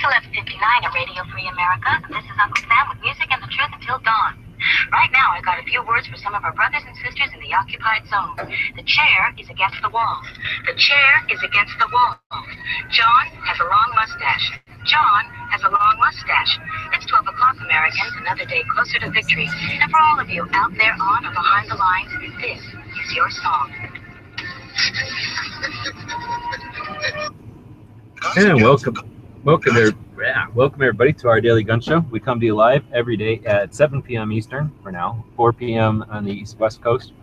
left 59 at Radio Free America. This is Uncle Sam with music and the truth until dawn. Right now, I got a few words for some of our brothers and sisters in the occupied zone. The chair is against the wall. The chair is against the wall. John has a long mustache. John has a long mustache. It's 12 o'clock, Americans, another day closer to victory. And for all of you out there on or behind the lines, this is your song. And welcome everybody to our daily gun show. We come to you live every day at 7 p.m. Eastern for now, 4 p.m. on the East West Coast,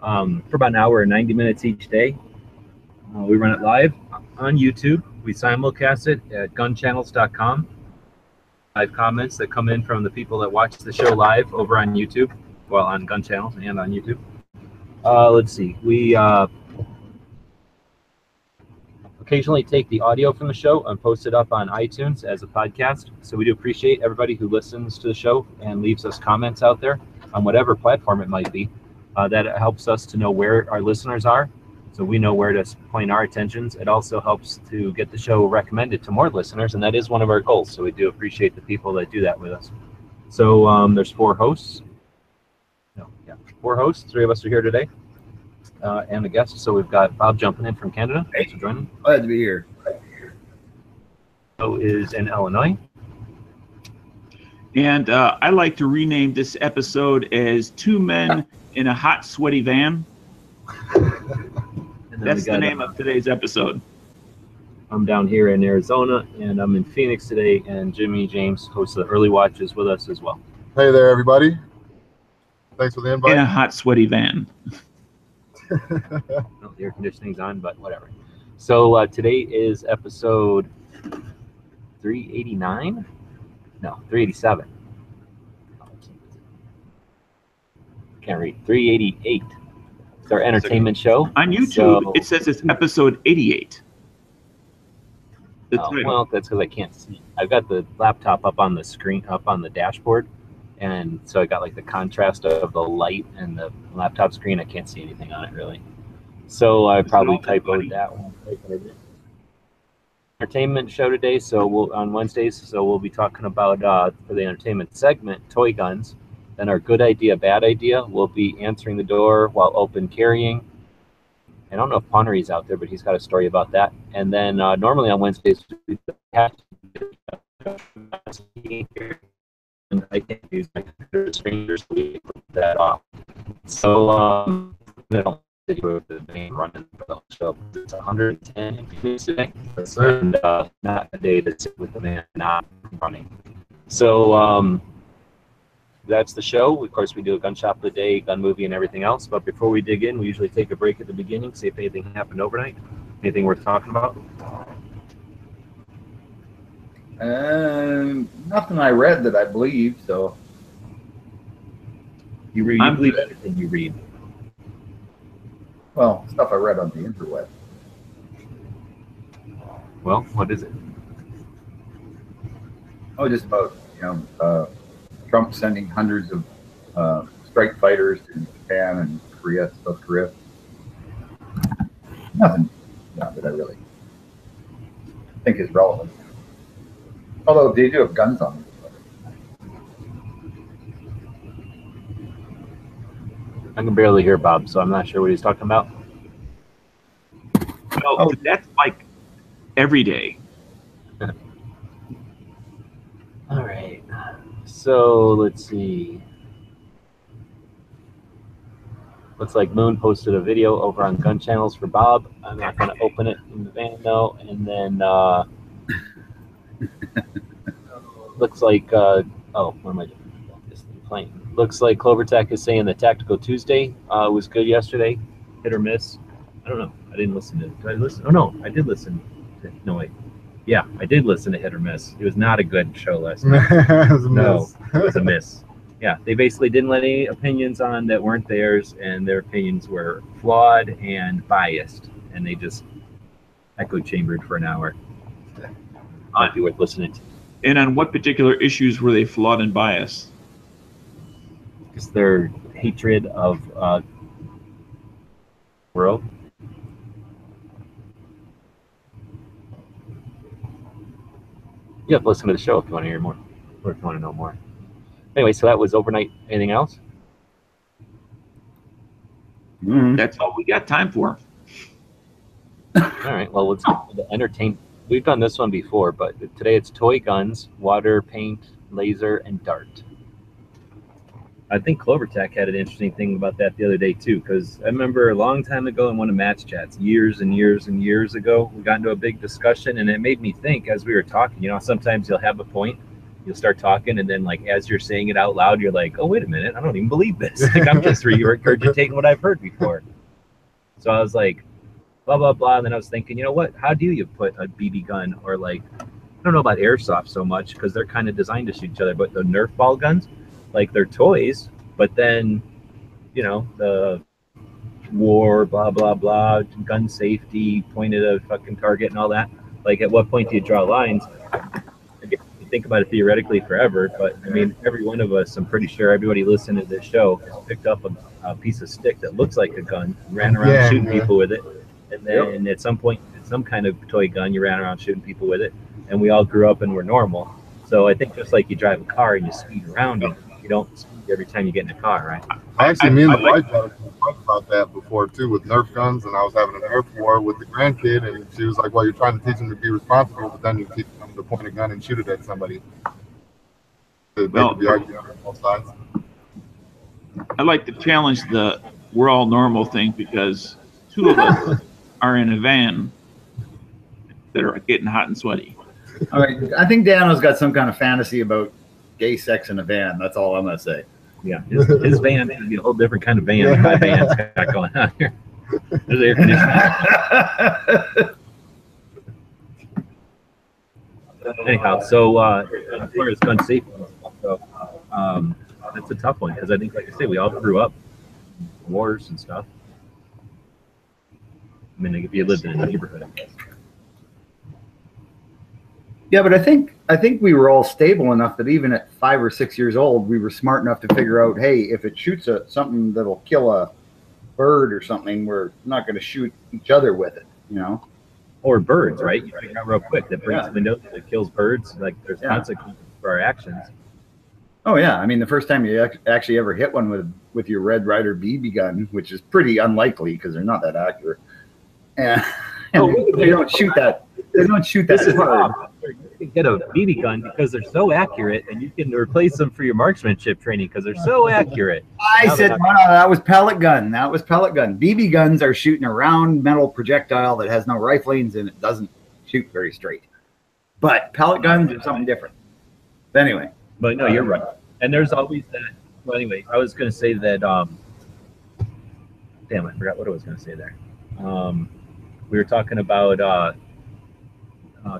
for about an hour and 90 minutes each day. We run it live on YouTube. We simulcast it at gunchannels.com. Live comments that come in from the people that watch the show live over on YouTube, well, on Gun Channels and on YouTube. Let's see. We occasionally take the audio from the show and post it up on iTunes as a podcast. So we do appreciate everybody who listens to the show and leaves us comments out there on whatever platform it might be. That helps us to know where our listeners are, so we know where to point our attentions. It also helps to get the show recommended to more listeners, and that is one of our goals. So we do appreciate the people that do that with us. So there's four hosts. Four hosts. Three of us are here today. And a guest. So we've got Bob jumping in from Canada. Thanks for joining. Glad to be here. So is in Illinois. And I like to rename this episode as Two Men in a Hot, Sweaty Van. That's the name of today's episode. I'm down here in Arizona, and I'm in Phoenix today, and Jimmy James hosts the early watches with us as well. Hey there, everybody. Thanks for the invite. In a hot, sweaty van. No, the air conditioning's on, but whatever. So today is episode 389? No, 387. Can't read. 388. It's our entertainment show. On YouTube, it says it's episode 88. Well, that's because I can't see. I've got the laptop up on the screen, up on the dashboard, and so I got like the contrast of the light and the laptop screen. I can't see anything on it really. So I probably typoed that one. Entertainment show today. So we'll on Wednesdays. So we'll be talking about for the entertainment segment, toy guns. Then our good idea, bad idea. We'll be answering the door while open carrying. I don't know if Ponnery's out there, but he's got a story about that. And then normally on Wednesdays, we have and I can't use my computer screen, so we put that off. So I don't think with the main running for the show. It's 110 in Phoenix today, and not a day to sit with the man not running. So that's the show. Of course, we do a gun shop of the day, gun movie, and everything else. But before we dig in, we usually take a break at the beginning, see if anything happened overnight, anything worth talking about. Nothing I read that I believe, so. You believe everything you read? Well, stuff I read on the interweb. Well, what is it? Oh, just about, Trump sending hundreds of strike fighters to Japan and Korea, South Korea. Nothing that I really think is relevant. Although they do have guns on them. I can barely hear Bob, so I'm not sure what he's talking about. Oh, that's like every day. All right. So let's see. Looks like Moon posted a video over on Gun Channels for Bob. I'm not going to open it in the van though. And then looks like what am I doing? This thing playing. Looks like Clovertech is saying the Tactical Tuesday was good yesterday. Hit or miss. I don't know. I didn't listen to it. Did I listen? Oh no, I did listen. No wait. Yeah, I did listen to Hit or Miss. It was not a good show last night. It was a miss. It was a miss. Yeah, they basically didn't let any opinions on that weren't theirs, and their opinions were flawed and biased, and they just echo chambered for an hour. Might be worth listening to. And on what particular issues were they flawed and biased? Because their hatred of world. You have to listen to the show if you want to hear more, or if you want to know more. Anyway, so that was overnight. Anything else? That's all we got time for. All right. Well, let's entertain. We've done this one before, but today it's toy guns, water, paint, laser, and dart. I think CloverTech had an interesting thing about that the other day too, because I remember a long time ago in one of Matt's chats, years and years and years ago, we got into a big discussion, and it made me think as we were talking. You know, sometimes you'll have a point, you'll start talking, and then like as you're saying it out loud, you're like, oh, wait a minute, I don't even believe this. Like I'm just regurgitating what I've heard before. So I was like, blah blah blah, and then I was thinking, you know what? How do you put a BB gun, or like, I don't know about airsoft so much because they're kind of designed to shoot each other, but the Nerf ball guns, like they're toys, but then, you know, the war, blah blah blah, gun safety, point at a fucking target and all that. Like, at what point do you draw lines? You think about it theoretically forever, but I mean, every one of us, I'm pretty sure everybody listening to this show has picked up a piece of stick that looks like a gun, ran around shooting people with it, and then at some point, some kind of toy gun, you ran around shooting people with it, and we all grew up and were normal. So I think just like you drive a car and you speed around it, you don't speed every time you get in a car, right? Actually, me and the wife had talked about that before too, with Nerf guns, and I was having a Nerf war with the grandkid, and she was like, "Well, you're trying to teach him to be responsible, but then you teach him to point a gun and shoot it at somebody." They could be arguing on both sides. I like to challenge the "we're all normal" thing, because two of us are in a van that are getting hot and sweaty. All right, I think Dano's got some kind of fantasy about gay sex in a van. That's all I'm gonna say. Yeah, his van is a whole different kind of van than my van's got going on here. There's air conditioning. Anyhow, so as far as gun safety, so that's a tough one, because I think, like I say, we all grew up in wars and stuff. I mean, if you lived in a neighborhood, I guess. Yeah, but I think we were all stable enough that even at 5 or 6 years old, we were smart enough to figure out, hey, if it shoots something that'll kill a bird or something, we're not going to shoot each other with it, you know? Or birds, right? You figure out real quick that breaks windows, that kills birds. Like, there's consequences for our actions. Oh yeah, I mean, the first time you actually ever hit one with your Red Ryder BB gun, which is pretty unlikely because they're not that accurate, and they don't shoot that. They don't shoot that hard. You can get a BB gun because they're so accurate, and you can replace them for your marksmanship training because they're so accurate. I said, no, that was pellet gun. That was pellet gun. BB guns are shooting a round metal projectile that has no riflings and it doesn't shoot very straight. But pellet guns are something different. But anyway. But no, you're right. And there's always that. Well, anyway, I was going to say that. Damn, I forgot what I was going to say there. We were talking about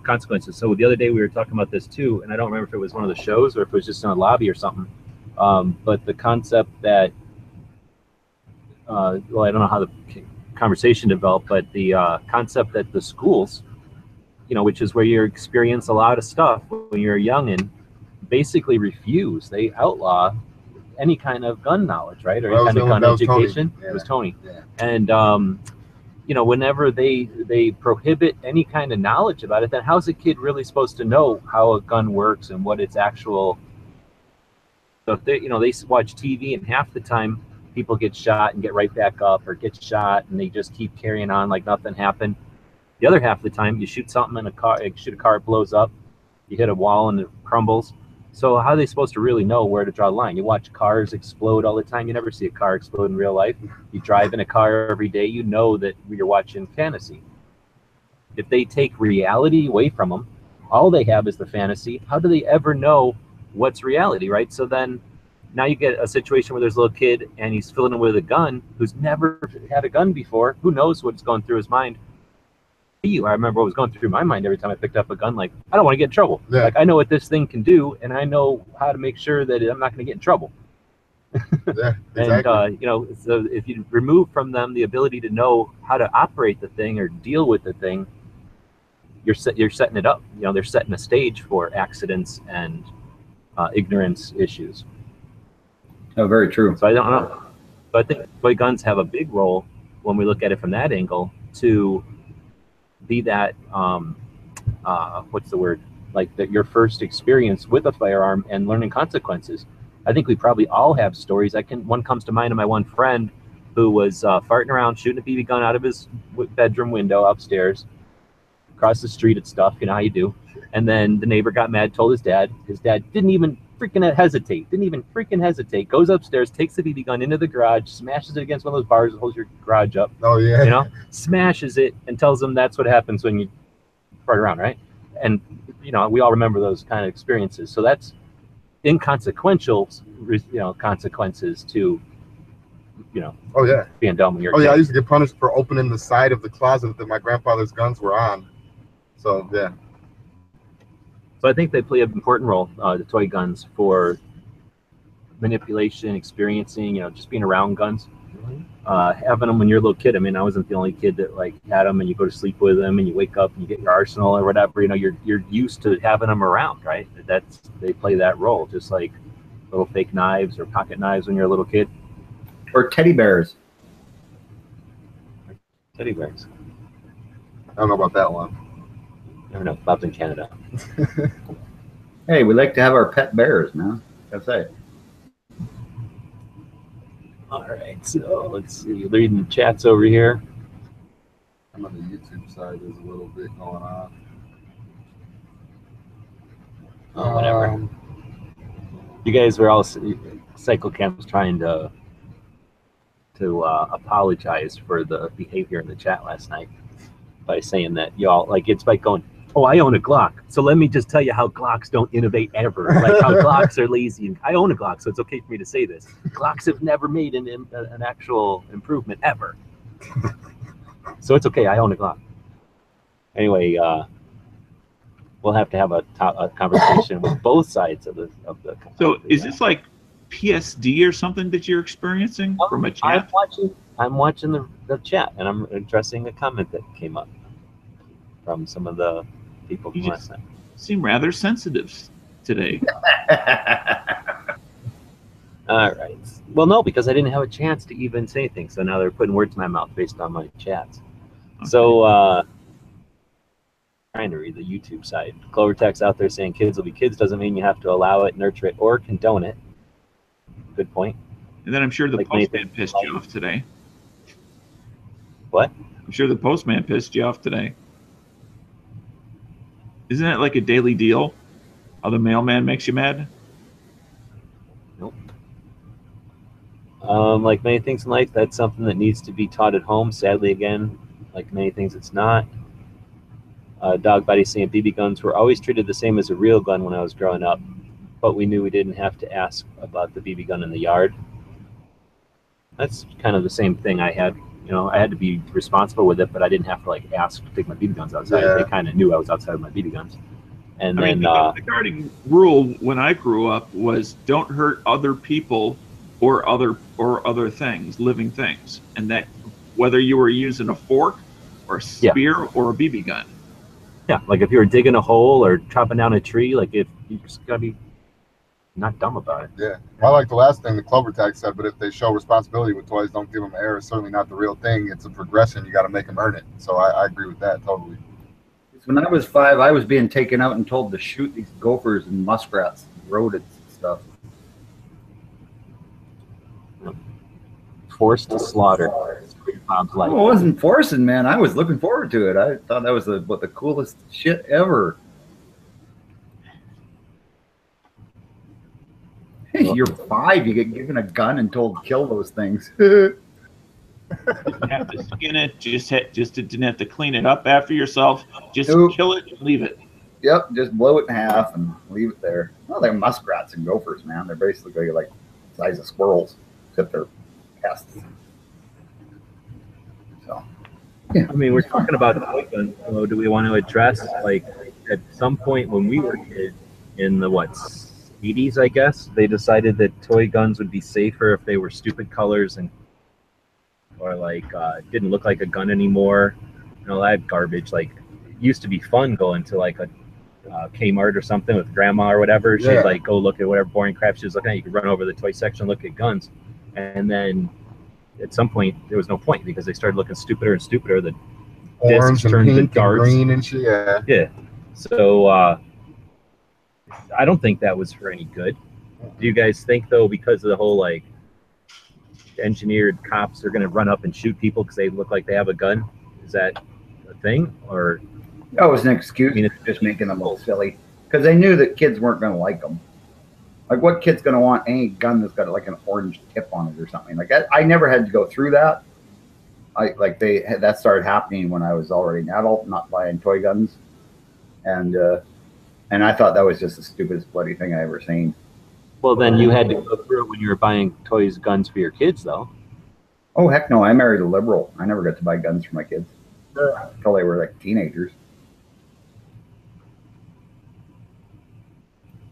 consequences. So the other day we were talking about this too, and I don't remember if it was one of the shows or if it was just in a lobby or something. But the concept that, well, I don't know how the conversation developed, but the concept that the schools, you know, which is where you experience a lot of stuff when you're young, and basically refuse, they outlaw any kind of gun knowledge, right? Or any kind of gun education. It was Tony. Yeah. And you know, whenever they prohibit any kind of knowledge about it, then how's a kid really supposed to know how a gun works and what its actual? So if they, you know, they watch TV and half the time people get shot and get right back up, or get shot and they just keep carrying on like nothing happened. The other half of the time, you shoot something in a car, you shoot a car, it blows up, you hit a wall and it crumbles. So how are they supposed to really know where to draw the line? You watch cars explode all the time. You never see a car explode in real life. You drive in a car every day. You know that you're watching fantasy. If they take reality away from them, all they have is the fantasy. How do they ever know what's reality, right? So then now you get a situation where there's a little kid and he's filling in with a gun who's never had a gun before. Who knows what's going through his mind? I remember what was going through my mind every time I picked up a gun. Like, I don't want to get in trouble. Yeah. Like, I know what this thing can do, and I know how to make sure that I'm not going to get in trouble. Yeah, exactly. And you know, so if you remove from them the ability to know how to operate the thing or deal with the thing, you're setting it up. You know, they're setting a stage for accidents and ignorance issues. Oh, very true. So I don't know. So I think toy guns have a big role when we look at it from that angle to be that what's the word, like that your first experience with a firearm and learning consequences. I think we probably all have stories. One comes to mind of my one friend who was farting around shooting a BB gun out of his bedroom window upstairs, across the street at stuff, you know how you do. And then the neighbor got mad, told his dad. His dad didn't even freaking hesitate, goes upstairs, takes the BB gun into the garage, smashes it against one of those bars that holds your garage up. Oh, yeah. You know, smashes it and tells them that's what happens when you fart around, right? And, you know, we all remember those kind of experiences. So that's inconsequential, you know, consequences to, you know, Oh, yeah. being dumb when you're a Oh, kid. yeah. I used to get punished for opening the side of the closet that my grandfather's guns were on. So, yeah. So I think they play an important role, the toy guns, for manipulation, experiencing, you know, just being around guns. Having them when you're a little kid. I mean, I wasn't the only kid that like had them, and you go to sleep with them, and you wake up and you get your arsenal or whatever. You know, you're used to having them around, right? They play that role, just like little fake knives or pocket knives when you're a little kid. Or teddy bears. Teddy bears. I don't know about that one. I don't know. Bob's in Canada. Hey, we like to have our pet bears, man. That's it. All right, so let's see. Reading the chats over here. Some of the YouTube side is a little bit going on. Oh, whatever. You guys were all Cycle Camp's trying to apologize for the behavior in the chat last night by saying that y'all, like, it's like going, oh, I own a Glock, so let me just tell you how Glocks don't innovate ever, like how Glocks are lazy. And I own a Glock, so it's okay for me to say this. Glocks have never made an actual improvement ever. So it's okay, I own a Glock. Anyway, we'll have to have a conversation with both sides of the. So is this like PSD or something that you're experiencing from a chat? I'm watching the chat, and I'm addressing a comment that came up from some of the people from last night. Seem rather sensitive today. All right. Well, no, because I didn't have a chance to even say anything. So now they're putting words in my mouth based on my chats. Okay. So, trying to read the YouTube side. Clover Tech's out there saying kids will be kids doesn't mean you have to allow it, nurture it, or condone it. Good point. And then I'm sure the Like postman pissed you off today. What? I'm sure the postman pissed you off today. Isn't that like a daily deal? How the mailman makes you mad? Nope. Like many things in life, that's something that needs to be taught at home. Sadly, again, like many things, it's not. Dog Body saying BB guns were always treated the same as a real gun when I was growing up, but we knew we didn't have to ask about the BB gun in the yard. That's kind of the same thing I had. You know, I had to be responsible with it, but I didn't have to like ask to take my BB guns outside. Yeah. They kind of knew I was outside with my BB guns. And I then, mean, the guarding rule when I grew up was don't hurt other people or other things, living things, and that whether you were using a fork or a spear or a BB gun. yeah, like if you were digging a hole or chopping down a tree, like if you just gotta be not dumb about it. Yeah. I like the last thing the Clover Tag said, but if they show responsibility with toys, don't give them air. It's certainly not the real thing. It's a progression. You got to make them earn it. So I agree with that totally. When I was 5, I was being taken out and told to shoot these gophers and muskrats, and rodents and stuff. Forced to slaughter. Bob's life. I wasn't forcing, man. I was looking forward to it. I thought that was the coolest shit ever. Hey, you're 5. You get given a gun and told to kill those things. You didn't have to skin it. Just didn't have to clean it up after yourself. Just kill it and leave it. Yep, just blow it in half and leave it there. Well, they're muskrats and gophers, man. They're basically like the size of squirrels, except they're pests. So, yeah. I mean, we're talking about toy guns. So do we want to address, like, at some point when we were kids in the, 80s, I guess, they decided that toy guns would be safer if they were stupid colors and or like didn't look like a gun anymore. You know, that garbage. Like, it used to be fun going to like a Kmart or something with grandma or whatever. She'd like go look at whatever boring crap she was looking at. You could run over the toy section, look at guns, and then at some point there was no point because they started looking stupider and stupider. The Orange discs and turned to pink and darts. green and shit. Yeah. Yeah. So I don't think that was for any good. Do you guys think though, because of the whole like engineered cops are going to run up and shoot people because they look like they have a gun? Is that a thing, or That was an excuse. I mean, it's just making them look silly because they knew that kids weren't going to like them. Like, what kid's going to want any gun that's got like an orange tip on it or something? Like, I never had to go through that. That started happening when I was already an adult, not buying toy guns, and I thought that was just the stupidest bloody thing I ever seen. Well, then you had to go through it when you were buying toys, guns for your kids, though. Oh heck no! I married a liberal. I never got to buy guns for my kids until they were like teenagers.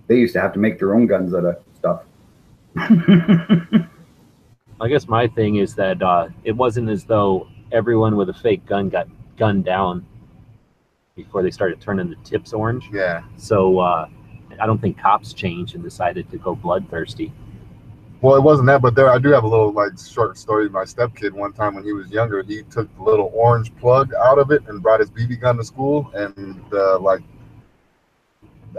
They used to have to make their own guns out of stuff. I guess my thing is that it wasn't as though everyone with a fake gun got gunned down before they started turning the tips orange. Yeah. So I don't think cops changed and decided to go bloodthirsty. Well, it wasn't that, but I do have a little like short story. My stepkid, one time when he was younger, he took the little orange plug out of it and brought his BB gun to school, and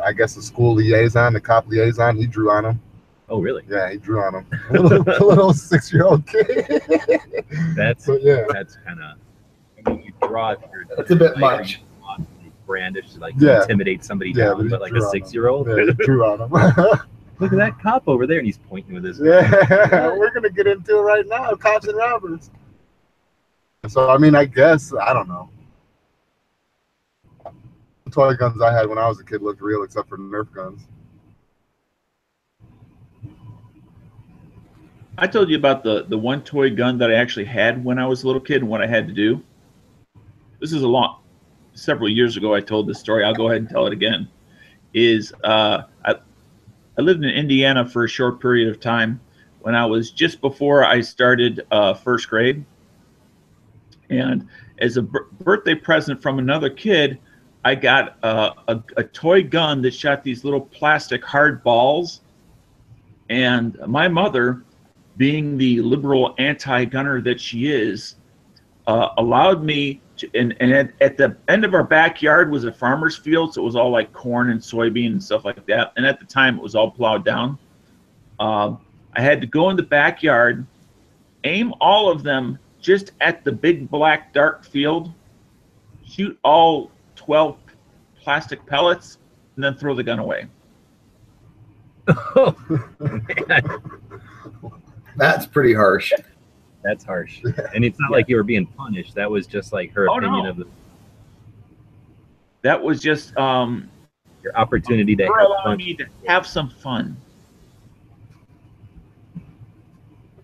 I guess the school liaison, the cop liaison, he drew on him. Oh, really? Yeah, he drew on him. A little 6-year-old kid. That's kind of. I mean, you draw it. That's a bit much. Brandish to intimidate somebody down, but like a 6-year-old. Yeah, he drew on him. Look at that cop over there, and he's pointing with his. Yeah, we're gonna get into it right now. Cops and robbers. So I mean, I guess I don't know. The toy guns I had when I was a kid looked real, except for Nerf guns. I told you about the one toy gun that I actually had when I was a little kid and what I had to do. This is several years ago I told this story. I'll go ahead and tell it again. I lived in Indiana for a short period of time when I was just before I started first grade. And as a birthday present from another kid, I got a toy gun that shot these little plastic hard balls. And my mother, being the liberal anti-gunner that she is, allowed me to, and at the end of our backyard was a farmer's field, so it was all like corn and soybean and stuff like that. And at the time, it was all plowed down. I had to go in the backyard, aim all of them just at the big black dark field, shoot all 12 plastic pellets, and then throw the gun away. Oh, man. That's pretty harsh. That's harsh. And it's not like you were being punished. That was just like her opinion of the. That was just your opportunity to allow me to have some fun.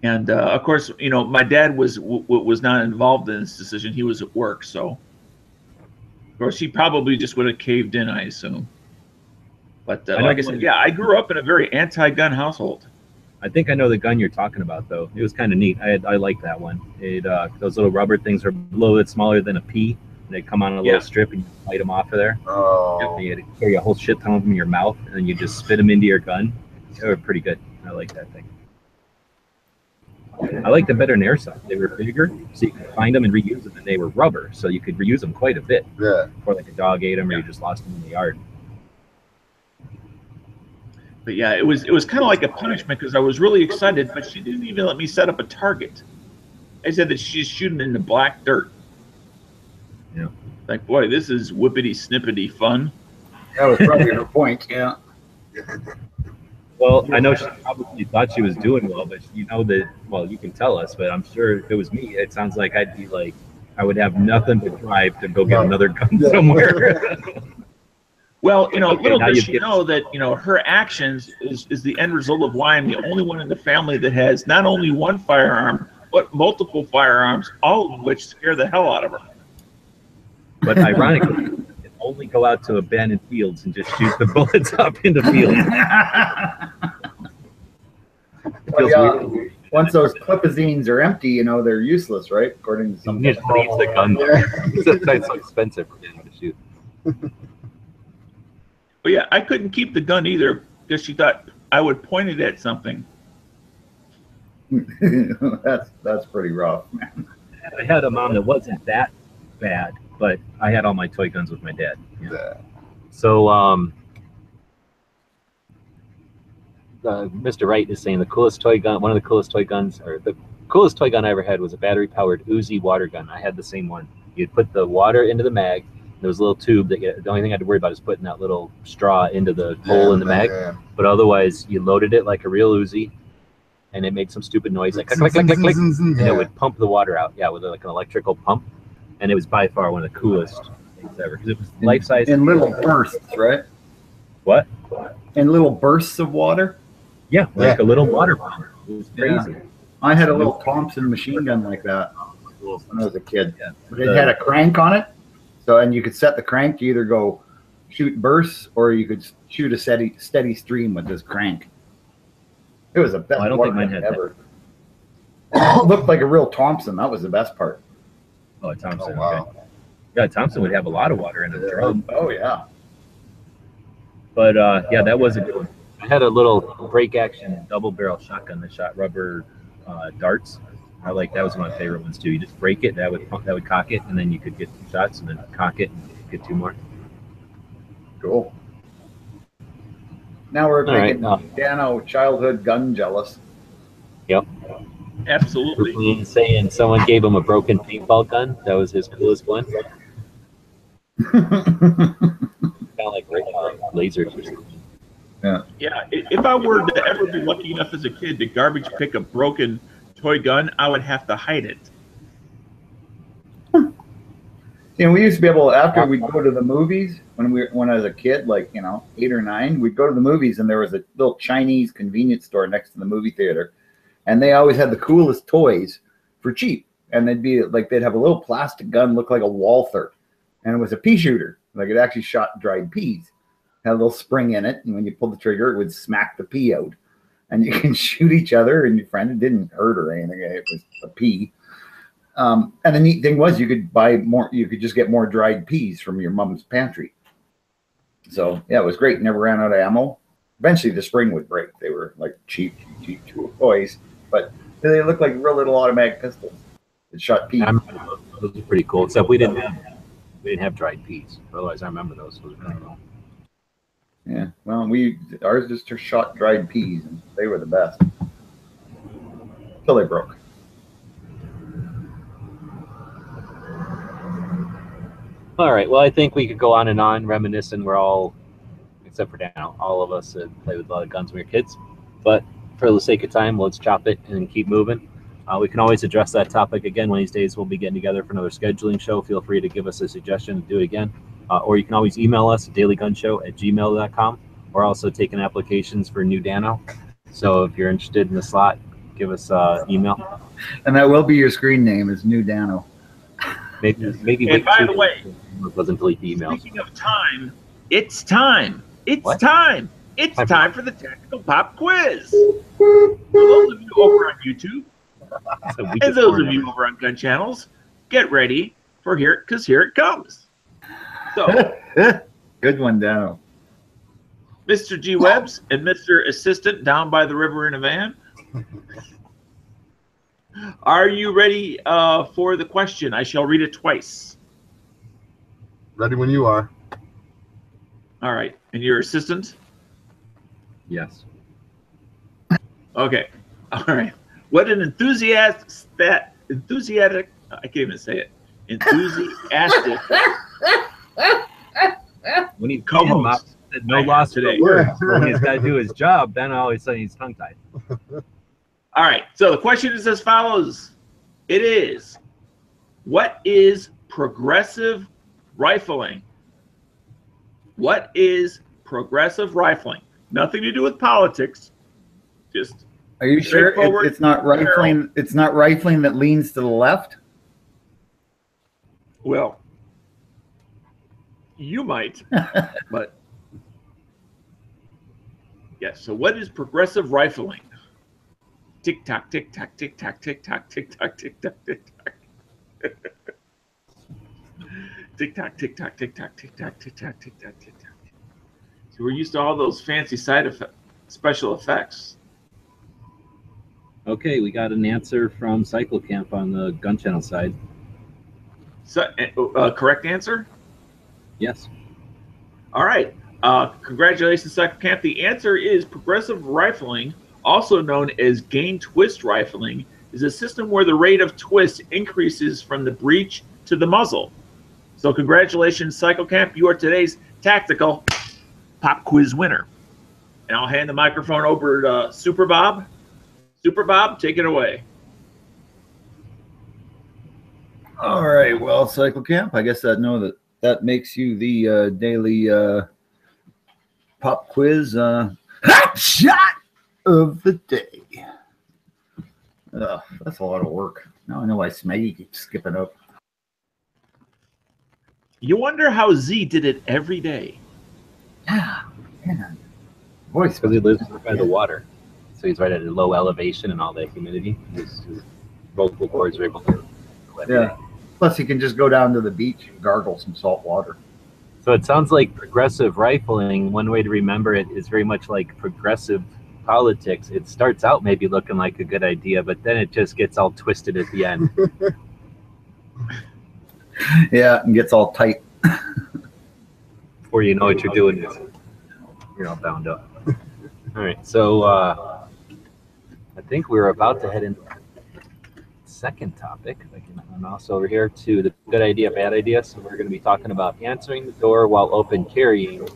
And of course, my dad was not involved in this decision. He was at work, so of course he probably just would have caved in, I assume. But like I said, I grew up in a very anti-gun household. I think I know the gun you're talking about, though. It was kind of neat. I like that one. Those little rubber things are a little bit smaller than a pea. And they come on a little strip, and you light them off of there. Oh. You had to carry a whole shit ton of them in your mouth, and then you just spit them into your gun. They were pretty good. I like that thing. I like them better than airsoft. They were bigger, so you could find them and reuse them, and they were rubber, so you could reuse them quite a bit. Yeah. Before like a dog ate them, or you just lost them in the yard. But yeah, it was kind of like a punishment because I was really excited, but she didn't even let me set up a target. I said that she's shooting in the black dirt. Yeah. Like, boy, this is whippity snippety fun. That was probably her point. Yeah. Well, I know she probably thought she was doing well, but you can tell us, but I'm sure if it was me, it sounds like I'd be like, I would have nothing but drive to go get another gun somewhere. Well, little does she know that, her actions is the end result of why I'm the only one in the family that has not only one firearm, but multiple firearms, all of which scare the hell out of her. But ironically, you can only go out to abandoned fields and just shoot the bullets up into fields. Once those clipazines are empty, they're useless, right? According to some. You just leave the gun there. It's so expensive for them to shoot. But yeah, I couldn't keep the gun either because she thought I would point it at something. That's pretty rough, man. I had a mom that wasn't that bad, but I had all my toy guns with my dad. Yeah. So Mr. Wright is saying the coolest toy gun, one of the coolest toy guns, or the coolest toy gun I ever had was a battery-powered Uzi water gun. I had the same one. You'd put the water into the mag. There was a little tube that the only thing I had to worry about is putting that little straw into the hole in the mag. Yeah. But otherwise, you loaded it like a real Uzi, and it made some stupid noise like click, click, click, click, click, and it would pump the water out. Yeah, with like an electrical pump, and it was by far one of the coolest things ever because it was life size in little bursts, right? What? In little bursts of water. Yeah, like a little water pump. It was crazy. Yeah. I had a little Thompson machine gun like that when I was a kid. Yeah. But it had a crank on it, and you could set the crank to either go shoot bursts or you could shoot a steady stream with this crank. It was the best. I don't think mine had ever. It looked like a real Thompson. That was the best part. Oh, Thompson. Oh, wow. Okay. Yeah, Thompson would have a lot of water in it. Oh yeah. But yeah, that was a good one. I had a little break action double barrel shotgun that shot rubber darts. That was one of my favorite ones too. You just break it, that would cock it, and then you could get 2 shots, and then cock it and get 2 more. Cool. Now we're making right, Dano childhood gun jealous. Yep. Absolutely. Brooklyn saying someone gave him a broken paintball gun. That was his coolest one. Kind of like lasers or something. Yeah. If I were to ever be lucky enough as a kid to garbage pick a broken toy gun, I would have to hide it. We used to be able, after we'd go to the movies when I was a kid, like 8 or 9, we'd go to the movies and there was a little Chinese convenience store next to the movie theater, and they always had the coolest toys for cheap. And they'd have a little plastic gun look like a Walther, and it was a pea shooter. Like it actually shot dried peas. Had a little spring in it, and when you pulled the trigger, it would smack the pea out, and you can shoot each other and your friend. It didn't hurt or anything. It was a pea. And the neat thing was you could buy more. You could just get more dried peas from your mom's pantry. So yeah, it was great. Never ran out of ammo. Eventually, the spring would break. They were like cheap toys, but they looked like real little automatic pistols. It shot peas. Those were pretty cool. Except we didn't have dried peas. Otherwise, I remember those. Those were pretty cool. Yeah, well, ours just shot dried peas, and they were the best until they broke. All right. Well, I think we could go on and on reminiscing. We're all, except for Dan, all of us played with a lot of guns when we were kids. But for the sake of time, let's chop it and keep moving. We can always address that topic again one of these days. We'll be getting together for another scheduling show. Feel free to give us a suggestion to do it again. Or you can always email us at dailygunshow@gmail.com. We're also taking applications for new Dano. So if you're interested in the slot, give us email. And that will be your screen name is New Dano. Maybe. And by the way, doesn't delete the emails. Speaking of time, it's time. It's What? time. It's time for the Tactical Pop Quiz. For those of you over on YouTube, and those of you over on gun channels, get ready for here it comes. So, Good one, Dano. Mr. G. Webbs and Mr. Assistant down by the river in a van. Are you ready for the question? I shall read it twice. Ready when you are. All right. And your assistant? Yes. Okay. All right. What an enthusiastic, I can't even say it. Enthusiastic. When he Co-host. said no loss today. When he's got to do his job, then all of a sudden he's tongue-tied. All right. So the question is as follows. It is, what is progressive rifling? What is progressive rifling? Nothing to do with politics. Just Are you sure it's not rifling? It's not rifling that leans to the left. well, you might, but yes. So what is progressive rifling? Tick tock, tick tock, tick tock, tick tock, tick tock, tick tock, tick tock. Tick tock, tick tock, tick tock, tick tock, tick tock, tick tock, tick tock. So we're used to all those fancy special effects. Okay, we got an answer from Cycle Camp on the Gun Channel side. So, correct answer? Yes. All right. Congratulations, Cycle Camp. The answer is progressive rifling, also known as gain twist rifling, is a system where the rate of twist increases from the breech to the muzzle. So congratulations, Cycle Camp. You are today's tactical pop quiz winner. And I'll hand the microphone over to Super Bob. Super Bob, take it away. All right. Well, Cycle Camp, I guess that makes you the daily pop quiz hot shot of the day. That's a lot of work. Now I know why Smeggy keeps skipping up. You wonder how Z did it every day. Yeah, man. Voice. Because he lives by the water. So he's right at a low elevation and all that humidity. His vocal cords are able to. Yeah. Plus, he can just go down to the beach and gargle some salt water. So it sounds like progressive rifling. One way to remember it is very much like progressive politics. It starts out maybe looking like a good idea, but then it just gets all twisted at the end. Yeah, and gets all tight. Before you know what you're doing, you're all bound up. All right, so I think we're about to head into the second topic. I can mouse over here to the good idea, bad idea. So we're going to be talking about answering the door while open carrying.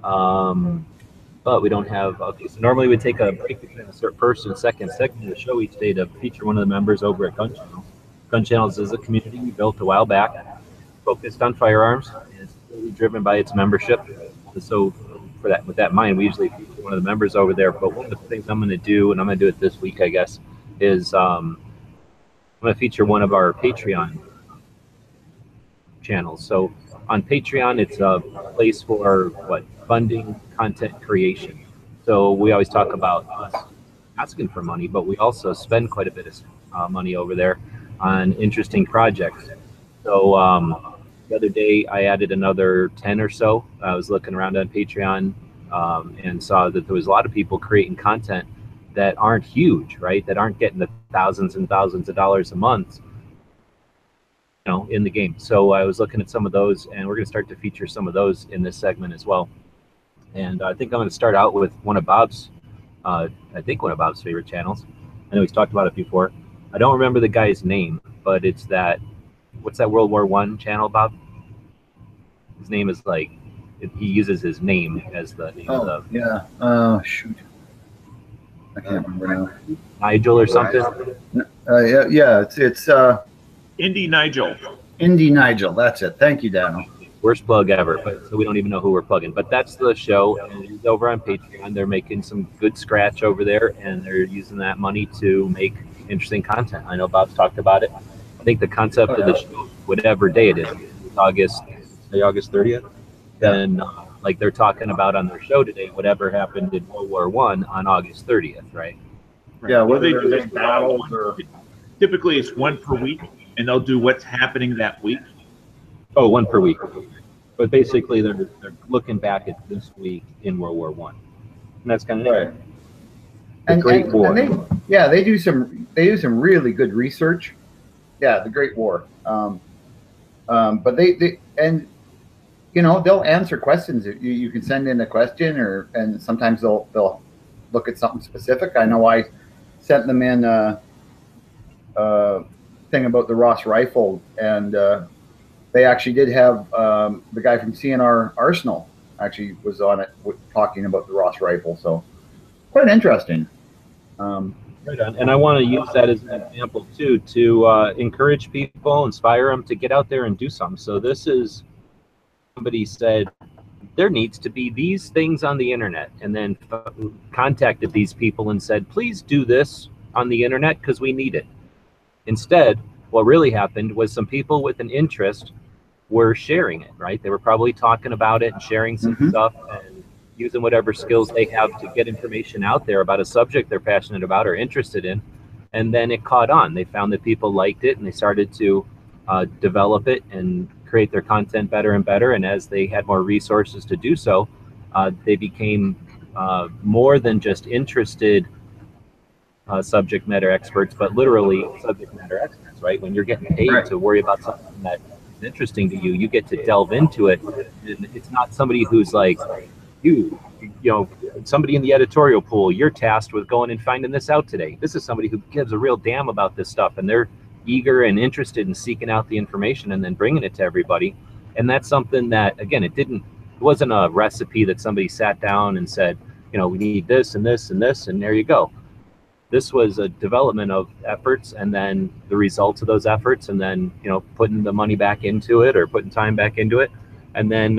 But we don't have, okay, so normally we take a break between the first and second segment of the show each day to feature one of the members over at Gun Channel. Gun Channels is a community we built a while back, focused on firearms, and it's really driven by its membership. And so with that in mind, we usually feature one of the members over there. But one of the things I'm going to do, and I'm going to do it this week, I guess, is I'm going to feature one of our Patreon channels. So on Patreon, it's a place for funding content creation. So we always talk about us asking for money, but we also spend quite a bit of money over there on interesting projects. So the other day I added another 10 or so. I was looking around on Patreon and saw that there was a lot of people creating content that aren't huge, right? That aren't getting the thousands and thousands of dollars a month, in the game. So I was looking at some of those, and we're going to start to feature some of those in this segment as well. And I think I'm going to start out with one of Bob's favorite channels. I know he's talked about it before. I don't remember the guy's name, but it's what's that World War I channel, Bob? His name is he uses his name as the name of the... Yeah. Shoot. I can't remember now. Nigel or something? Yeah, it's Indy Nigel. Indy Nigel, that's it. Thank you, Daniel. Worst plug ever, but so we don't even know who we're plugging. But that's the show, and it's over on Patreon. They're making some good scratch over there, and they're using that money to make interesting content. I know Bob's talked about it. I think the concept of the show, whatever day it is, August 30th, then like they're talking about on their show today, whatever happened in World War I on August 30th, right? Yeah, Whether whether they there's battles or... Typically it's one per week, and they'll do what's happening that week. Oh, one per week. But basically, they're looking back at this week in World War I, and that's kind of right. The Great War. And they do some really good research. Yeah, the Great War. But they'll answer questions. You can send in a question, and sometimes they'll look at something specific. I know I sent them in a thing about the Ross rifle, and they actually did have the guy from CNR Arsenal actually was on it talking about the Ross rifle. So quite interesting. Right on. And I want to use that as an example too, to encourage people, inspire them to get out there and do something. So this is, somebody said there needs to be these things on the internet, and then contacted these people and said, please do this on the internet because we need it. Instead, what really happened was some people with an interest were sharing it, right? They were probably talking about it and sharing some stuff and using whatever skills they have to get information out there about a subject they're passionate about or interested in. And then it caught on. They found that people liked it, and they started to develop it and create their content better and better. And as they had more resources to do so, they became more than just interested subject matter experts, but literally subject matter experts, right? When you're getting paid to worry about something that interesting to you, you get to delve into it. And it's not somebody who's like, you know, somebody in the editorial pool, you're tasked with going and finding this out today. This is somebody who gives a real damn about this stuff, and they're eager and interested in seeking out the information and then bringing it to everybody. And that's something that, again, it wasn't a recipe that somebody sat down and said, you know, we need this and this and this, and there you go. This was a development of efforts, and then the results of those efforts, and then, you know, putting the money back into it or putting time back into it. And then,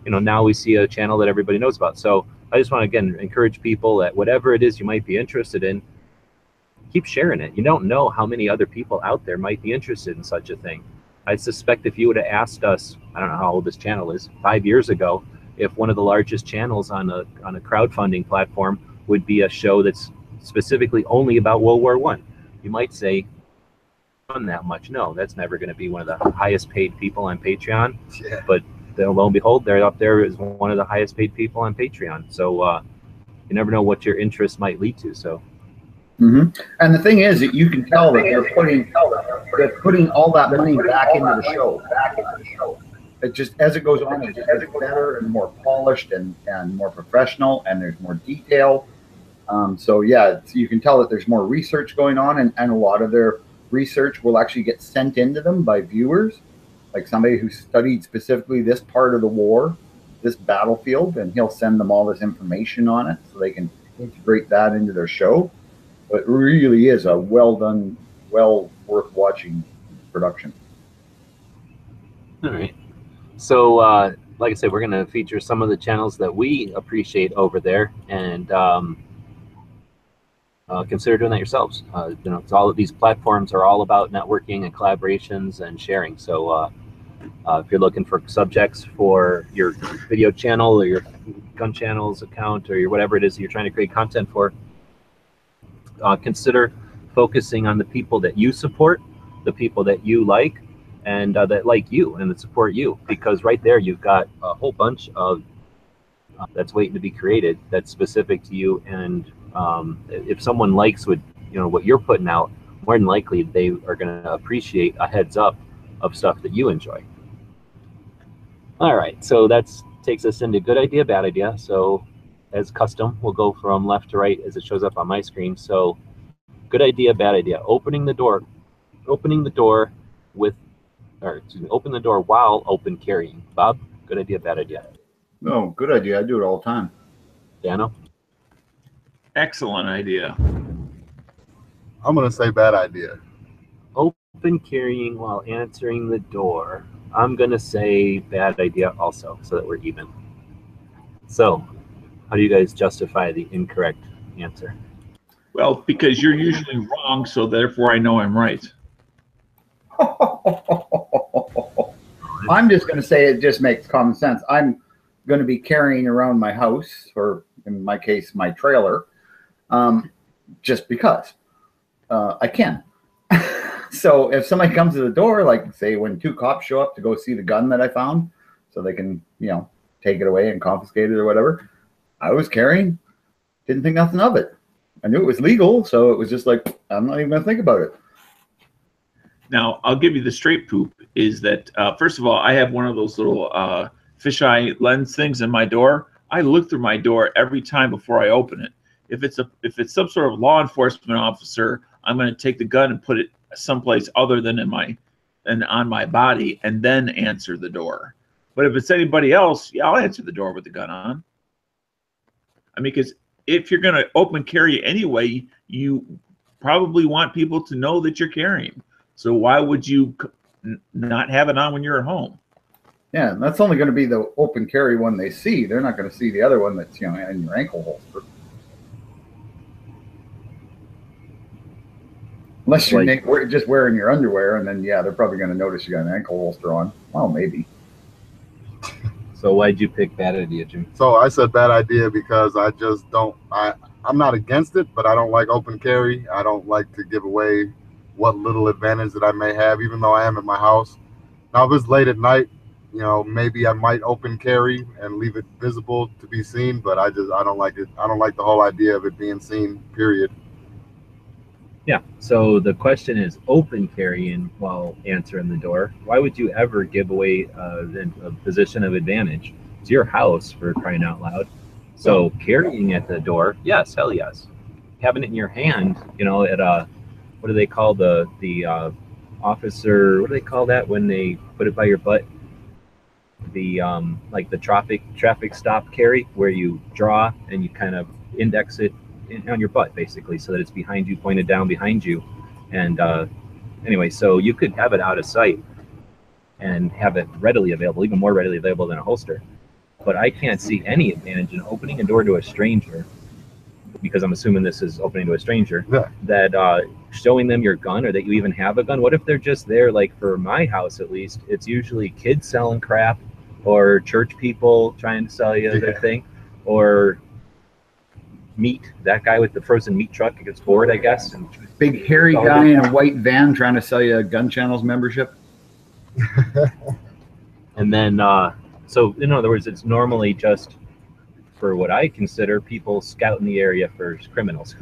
you know, now we see a channel that everybody knows about. So I just want to, again, encourage people that whatever it is you might be interested in, keep sharing it. You don't know how many other people out there might be interested in such a thing. I suspect if you would have asked us, I don't know how old this channel is, 5 years ago, if one of the largest channels on a crowdfunding platform would be a show that's specifically only about World War I, you might say, "Not that much." No, that's never going to be one of the highest paid people on Patreon. Yeah. But lo and behold, they're up there as one of the highest paid people on Patreon. So you never know what your interest might lead to. So. And the thing is that you can tell that they're putting all that money back into the show. It just, as it goes on, it just gets better and more polished and more professional, and there's more detail. So yeah, you can tell that there's more research going on, and a lot of their research will actually get sent into them by viewers, like somebody who studied specifically this part of the war, this battlefield, and he'll send them all this information on it so they can integrate that into their show. But it really is a well done, well worth watching production. All right. So, like I said, we're going to feature some of the channels that we appreciate over there, and consider doing that yourselves. You know, it's all of these platforms are all about networking and collaborations and sharing. So, if you're looking for subjects for your video channel or your gun channels account or your whatever it is that you're trying to create content for, consider focusing on the people that you support, the people that you like, and that like you and that support you, because right there you've got a whole bunch of that's waiting to be created that's specific to you. And if someone likes what you're putting out, more than likely they are going to appreciate a heads up of stuff that you enjoy. All right, so that takes us into good idea, bad idea. So as custom, we'll go from left to right as it shows up on my screen. So good idea, bad idea. Open the door while open carrying. Bob, good idea, bad idea. No, good idea. I do it all the time. Dano? Excellent idea. I'm going to say bad idea. Open carrying while answering the door. I'm going to say bad idea also, so that we're even. So, how do you guys justify the incorrect answer? Well, because you're usually wrong, so therefore I know I'm right. I'm just going to say it just makes common sense. I'm going to be carrying around my house, or in my case, my trailer, just because I can. So if somebody comes to the door, like say when 2 cops show up to go see the gun that I found, so they can, take it away and confiscate it or whatever, I was carrying, didn't think nothing of it. I knew it was legal, so it was just like, I'm not even going to think about it. Now, I'll give you the straight poop, is that, first of all, I have one of those little fisheye lens things in my door. I look through my door every time before I open it. If it's some sort of law enforcement officer, I'm going to take the gun and put it someplace other than on my body, and then answer the door. But if it's anybody else, yeah, I'll answer the door with the gun on. I mean, because if you're going to open carry anyway, you probably want people to know that you're carrying. So why would you not have it on when you're at home? Yeah, and that's only going to be the open carry one they see. They're not going to see the other one that's, in your ankle holster. Unless you're just wearing your underwear, and then, yeah, they're probably going to notice you got an ankle holster on. Well, maybe. So why'd you pick bad idea, Jim? So I said bad idea because I just don't, I'm not against it, but I don't like open carry. I don't like to give away what little advantage that I may have, even though I am at my house. Now, if it's late at night, maybe I might open carry and leave it visible to be seen, but I don't like it. I don't like the whole idea of it being seen, period. Yeah. So the question is open carrying while answering the door. Why would you ever give away a position of advantage? It's your house, for crying out loud. So carrying at the door, yes, hell yes. Having it in your hand, at a what do they call the officer? What do they call that when they put it by your butt? The like the traffic stop carry, where you draw and you kind of index it on your butt, basically, so that it's behind you, pointed down behind you. And anyway, so you could have it out of sight and have it readily available, even more readily available than a holster. But I can't see any advantage in opening a door to a stranger, because I'm assuming this is opening to a stranger, that showing them your gun, or that you even have a gun. What if they're just there? Like for my house, at least, it's usually kids selling crap, or church people trying to sell you their thing, or meat. That guy with the frozen meat truck gets bored, I guess. And big hairy guy in a white van trying to sell you a Gun Channels membership. And then, so in other words, it's normally just for what I consider people scouting the area for criminals.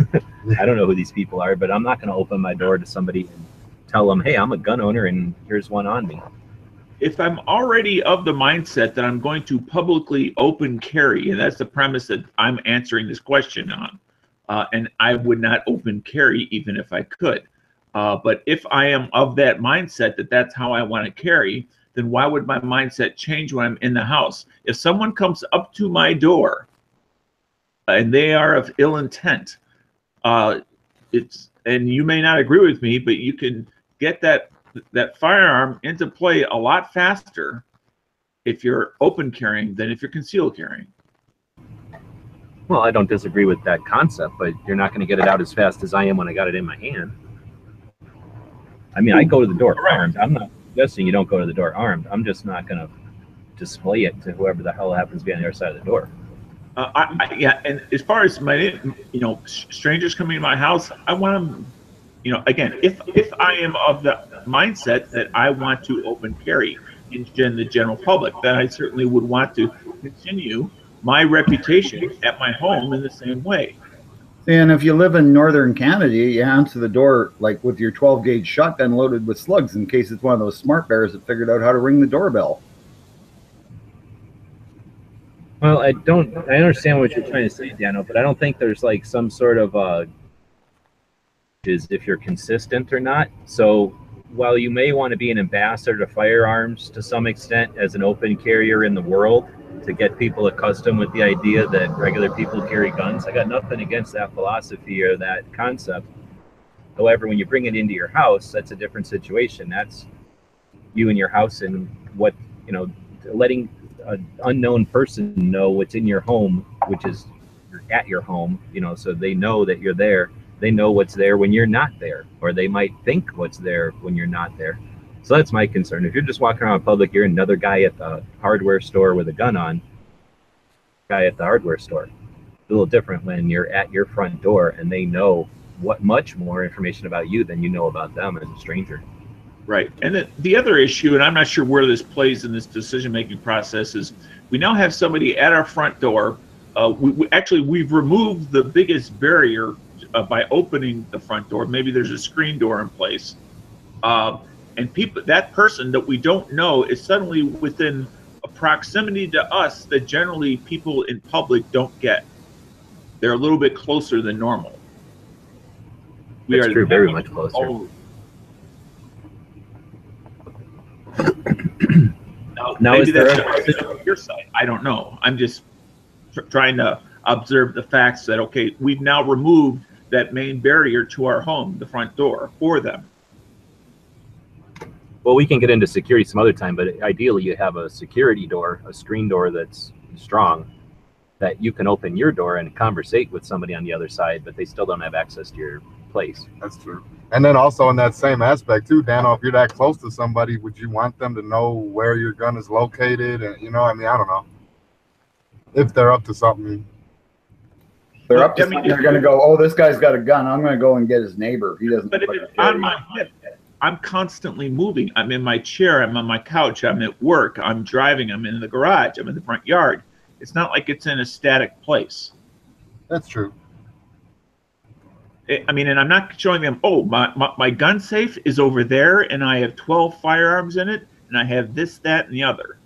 I don't know who these people are, but I'm not going to open my door to somebody and tell them, hey, I'm a gun owner and here's one on me. If I'm already of the mindset that I'm going to publicly open carry, and that's the premise that I'm answering this question on, and I would not open carry even if I could. But if I am of that mindset that that's how I want to carry, then why would my mindset change when I'm in the house? If someone comes up to my door and they are of ill intent, and you may not agree with me, but you can get that firearm into play a lot faster if you're open carrying than if you're concealed carrying. Well, I don't disagree with that concept, but you're not going to get it out as fast as I am when I got it in my hand. I mean, I go to the door armed. I'm not suggesting you don't go to the door armed. I'm just not going to display it to whoever the hell happens to be on the other side of the door. Yeah, and as far as my, strangers coming to my house, I want them, again, if I am of the mindset that I want to open carry in the general public, then I certainly would want to continue my reputation at my home in the same way. And if you live in northern Canada, you answer the door like with your 12-gauge shotgun loaded with slugs in case it's one of those smart bears that figured out how to ring the doorbell. Well, I understand what you're trying to say, Dano, but I don't think there's like some sort of is if you're consistent or not. So while you may want to be an ambassador to firearms to some extent as an open carrier in the world to get people accustomed with the idea that regular people carry guns, I got nothing against that philosophy or that concept. However, when you bring it into your house, that's a different situation. That's you and your house, and what, letting an unknown person know what's in your home, which is you're at your home, so they know that you're there. They know what's there when you're not there, or they might think what's there when you're not there. So that's my concern. If you're just walking around in public, you're another guy at the hardware store with a gun on, guy at the hardware store. It's a little different when you're at your front door and they know much more information about you than you know about them as a stranger. Right. And the other issue, and I'm not sure where this plays in this decision-making process, is we now have somebody at our front door. We've removed the biggest barrier by opening the front door. Maybe there's a screen door in place. And that person that we don't know is suddenly within a proximity to us that generally people in public don't get. They're a little bit closer than normal. That's true, very much closer. Now maybe that's on your side. I don't know. I'm just trying to observe the facts that, okay, we've now removed that main barrier to our home, the front door, for them. Well, we can get into security some other time, but ideally you have a security door, a screen door that's strong, that you can open your door and conversate with somebody on the other side, but they still don't have access to your place. That's true. And then also in that same aspect too, Dano, if you're that close to somebody, would you want them to know where your gun is located? And I don't know. If they're up to something. They're up to something, they're going to go, oh, this guy's got a gun. I'm going to go and get his neighbor. He doesn't. But if it's on my hip, I'm constantly moving. I'm in my chair. I'm on my couch. I'm at work. I'm driving. I'm in the garage. I'm in the front yard. It's not like it's in a static place. That's true. I mean, and I'm not showing them, oh, my gun safe is over there, and I have 12 firearms in it, and I have this, that, and the other.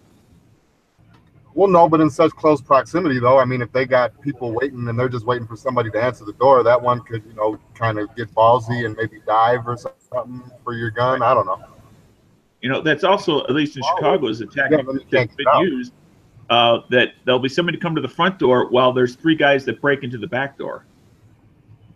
Well, no, but in such close proximity, though, I mean, if they got people waiting and they're just waiting for somebody to answer the door, that one could, you know, kind of get ballsy and maybe dive or something for your gun. I don't know. You know, that's also, at least in Chicago, is a tactic that's been used, that there'll be somebody come to the front door while there's 3 guys that break into the back door.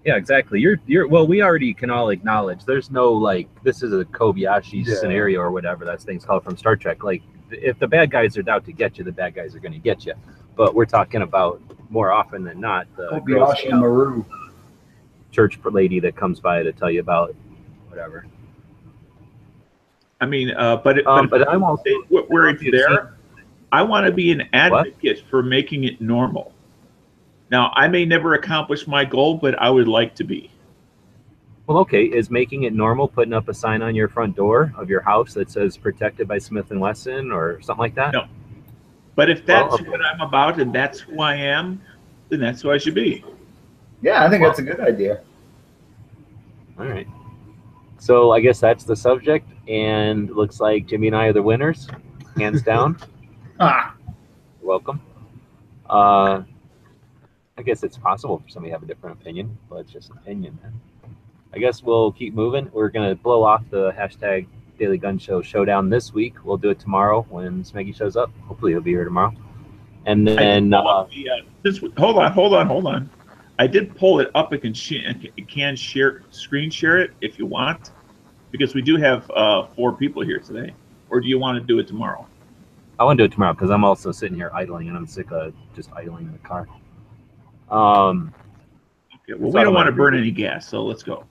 Yeah, exactly. Well, we already can all acknowledge there's no, like, this is a Kobayashi scenario or whatever that thing's called from Star Trek. Like, if the bad guys are out to get you, the bad guys are going to get you. But we're talking about more often than not the Kobayashi Maru church lady that comes by to tell you about whatever. I mean, but I won't say where it's there. I want to be an advocate for making it normal. Now, I may never accomplish my goal, but I would like to be. Well, okay, is making it normal putting up a sign on your front door of your house that says protected by Smith & Wesson or something like that? No. But if that's what I'm about and that's who I am, then that's who I should be. Yeah, I think that's a good idea. All right. So I guess that's the subject, and looks like Jimmy and I are the winners, hands down. Welcome. I guess it's possible for somebody to have a different opinion, but it's just opinion, man. I guess we'll keep moving. We're going to blow off the hashtag Daily Gun Show Showdown this week. We'll do it tomorrow when Smeggy shows up. Hopefully he'll be here tomorrow. And then hold on. I did pull it up. I can share, screen share it if you want, because we do have 4 people here today. Or do you want to do it tomorrow? I want to do it tomorrow because I'm also sitting here idling, and I'm sick of just idling in the car. Okay, well, we don't want to burn any gas, so let's go.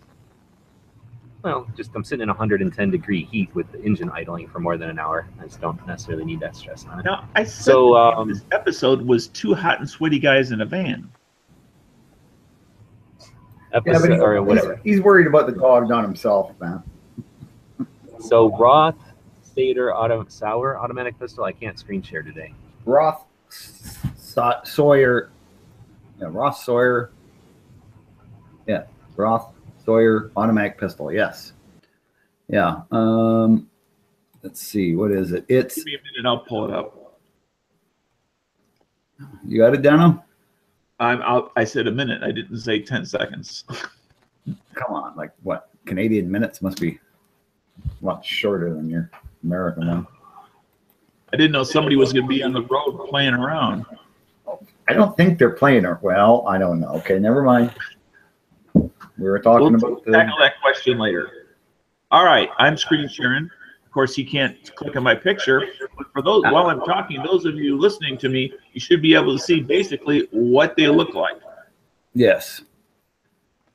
Well, just I'm sitting in 110-degree heat with the engine idling for more than an hour. I just don't necessarily need that stress on it. Now, I said this episode was 2 hot and sweaty guys in a van. He's worried about the dog, not himself, man. So Roth Stater Sauer automatic pistol. I can't screen share today. Roth Sawyer. Yeah, Roth Sawyer. Yeah, Roth Sawyer automatic pistol. Yes. Yeah. Let's see. What is it? It's. Give me a minute. I'll pull it up. You got it, Dano? I'm out. I said a minute. I didn't say 10 seconds. Come on. Like what? Canadian minutes must be a lot shorter than your American one. I didn't know somebody was going to be on the road playing around. I don't think they're playing it. Well, I don't know. Okay, never mind. We were talking about tackle that question later. All right, I'm screen sharing. Of course, you can't click on my picture, but for those while I'm talking, those of you listening to me, you should be able to see basically what they look like. Yes.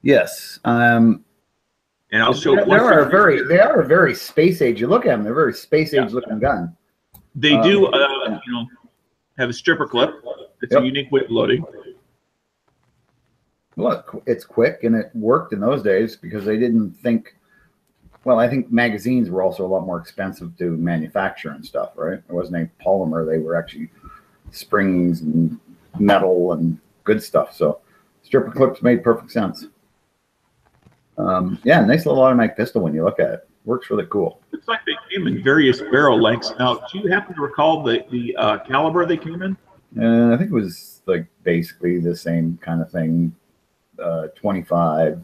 Yes. And I'll show. They are a very space age. You look at them; they're very space age looking gun. They do, you know, have a stripper clip. It's a unique way of loading. Look, it's quick, and it worked in those days because they didn't think. Well, I think magazines were also a lot more expensive to manufacture and stuff, right? It wasn't any polymer; they were actually springs and metal and good stuff. So, stripper clips made perfect sense. Yeah, nice little automatic pistol when you look at it. Works really cool. Looks like they came in various barrel lengths. Now, do you happen to recall the caliber they came in? I think it was like basically the same kind of thing. 25,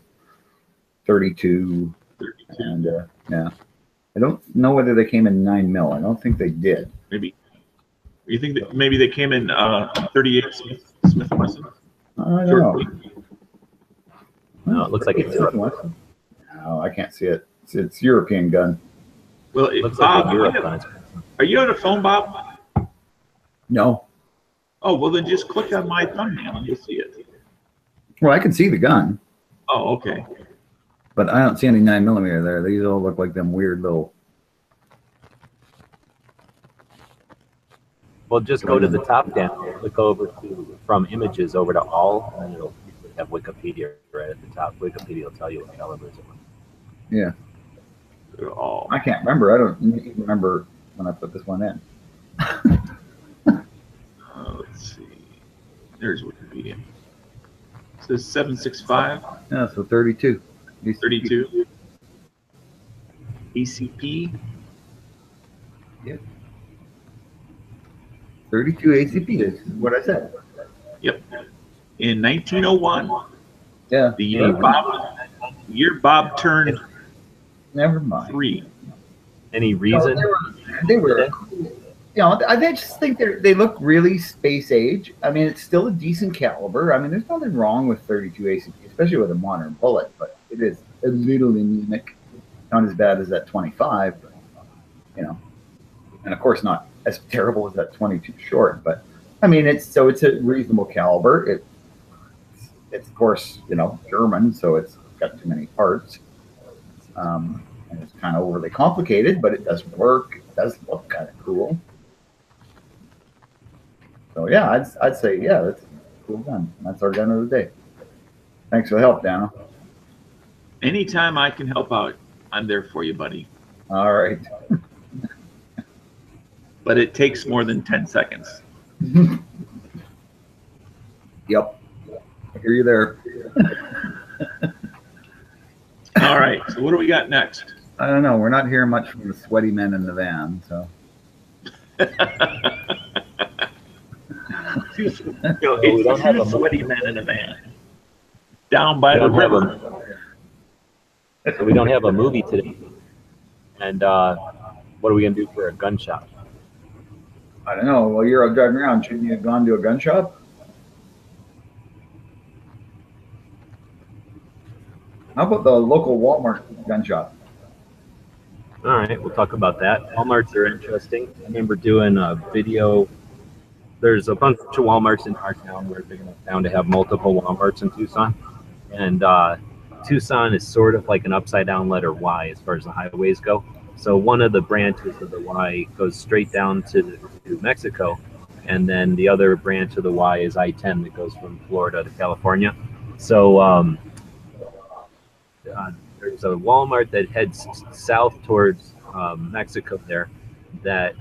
32, and yeah. I don't know whether they came in 9mm. I don't think they did. Maybe. You think that maybe they came in 38 Smith & Wesson? I don't know. No, it looks like it's Europe. No, I can't see it. It's European gun. Well, it looks like a Europe gun. Are you on a phone, Bob? No. Oh, well, then just click on my thumbnail and you'll see it. Well, I can see the gun. Oh, okay. But I don't see any 9mm there. These all look like them weird little. Well, just go to the top down. Click over to from images over to all, and it'll have Wikipedia right at the top. Wikipedia will tell you what calibers it was. Yeah. Oh. I can't remember. I don't even remember when I put this one in. Let's see. There's Wikipedia. So 765, Yeah, so 32. 32. ACP. 32 ACP is what I said. Yep. In 1901, Yeah. the year Bob turned Never mind. 3. Any reason? They were you know, I just think they look really space age. I mean, it's still a decent caliber. I mean, there's nothing wrong with 32 ACP, especially with a modern bullet, but it is a little anemic. Not as bad as that 25, but, you know, and of course not as terrible as that 22 short. But I mean, it's a reasonable caliber. It's of course, you know, German, so it's got too many parts, and it's kind of overly complicated, but it does work. It does look kind of cool. So yeah, I'd say yeah, that's a cool gun. That's our gun of the day. Thanks for the help, Dano. Anytime I can help out, I'm there for you, buddy. All right. But it takes more than 10 seconds. Yep. I hear you there. All right. So what do we got next? I don't know. We're not hearing much from the sweaty men in the van, so. We don't have a sweaty men in a van. Down by the river. So we don't have a movie today. And what are we going to do for a gun shop? I don't know. While you're out driving around, shouldn't you have gone to a gun shop? How about the local Walmart gun shop? All right, we'll talk about that. Walmarts are interesting. I remember doing a video. There's a bunch of Walmarts in our town. We're big enough town to have multiple Walmarts in Tucson. And Tucson is sort of like an upside down letter Y as far as the highways go. So one of the branches of the Y goes straight down to Mexico. And then the other branch of the Y is I-10 that goes from Florida to California. So there's a Walmart that heads south towards Mexico there that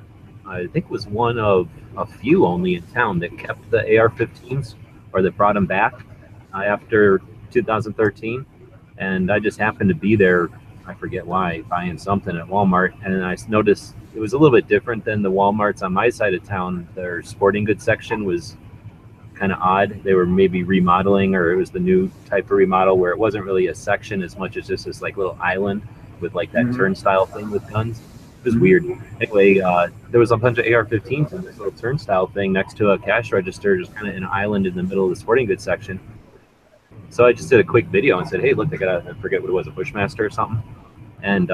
I think was one of a few only in town that kept the AR-15s or that brought them back after 2013. And I just happened to be there, I forget why, buying something at Walmart. And I noticed it was a little bit different than the Walmarts on my side of town. Their sporting goods section was kind of odd. They were maybe remodeling, or it was the new type of remodel where it wasn't really a section as much as just this like little island with like that turnstile thing with guns. It was weird. Anyway, there was a bunch of AR-15s in this little turnstile thing next to a cash register, just kind of in an island in the middle of the sporting goods section. So I just did a quick video and said, hey, look, I forget what it was, a Bushmaster or something, and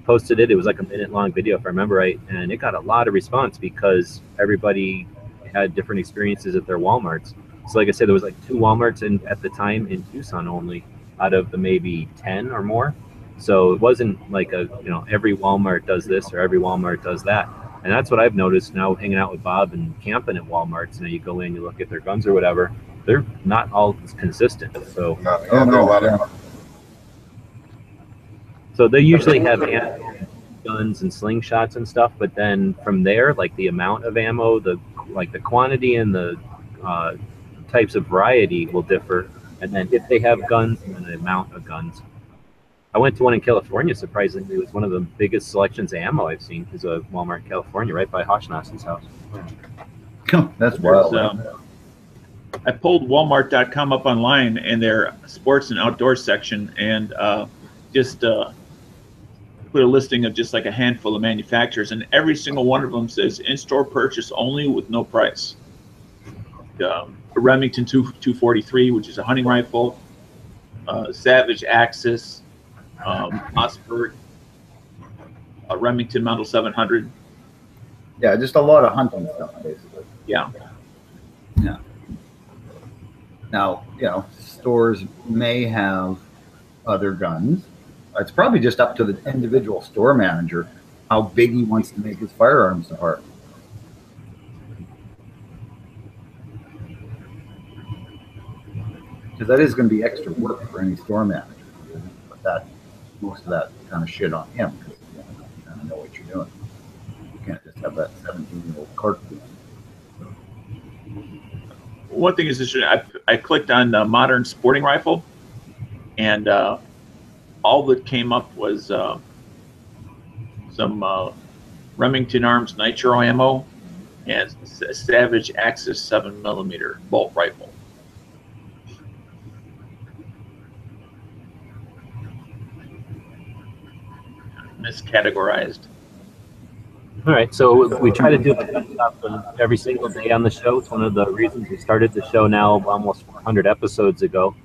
posted it. It was like a minute-long video, if I remember right, and it got a lot of response because everybody had different experiences at their Walmarts. So like I said, there was like 2 Walmarts at the time in Tucson only out of the maybe 10 or more. So it wasn't like every Walmart does this or every Walmart does that. And that's what I've noticed now hanging out with Bob and camping at Walmarts. You go in, you look at their guns or whatever, they're not all consistent. So so they usually have guns and slingshots and stuff, but then from there, like the amount of ammo, the quantity and the types of variety will differ. And then if they have guns, and then the amount of guns. I went to one in California, surprisingly. It was one of the biggest selections of ammo I've seen. It was a Walmart in California, right by Hoshnass's house. That's wild. I pulled Walmart.com up online in their sports and outdoor section and just put a listing of just like a handful of manufacturers, and every single one of them says in-store purchase only with no price. Remington 243, which is a hunting rifle, Savage Axis, Mossberg, Remington Model 700. Yeah, just a lot of hunting stuff, basically. Yeah. Yeah. Now, stores may have other guns. It's probably just up to the individual store manager how big he wants to make his firearms department. Because that is going to be extra work for any store manager. But most of that kind of shit on him, because you kind of know what you're doing. You can't just have that 17-year-old cartridge. one thing is this, I clicked on the modern sporting rifle, and all that came up was some Remington Arms nitro ammo and Savage Axis 7mm bolt rifle. Miscategorized. All right, so we try to do the gun shop every single day on the show. It's one of the reasons we started the show now almost 400 episodes ago.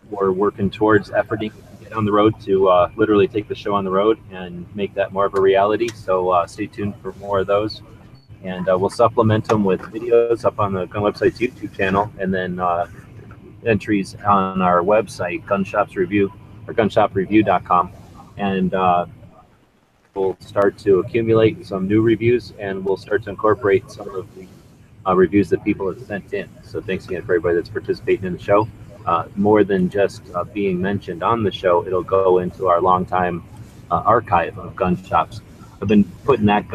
We're working towards efforting to get on the road to literally take the show on the road and make that more of a reality. So stay tuned for more of those. And we'll supplement them with videos up on the Gun Website's YouTube channel, and then entries on our website, Gunshops Review, or gunshopreview.com. And we'll start to accumulate some new reviews, and we'll start to incorporate some of the reviews that people have sent in. So thanks again for everybody that's participating in the show. More than just being mentioned on the show, it'll go into our longtime archive of gun shops. I've been putting that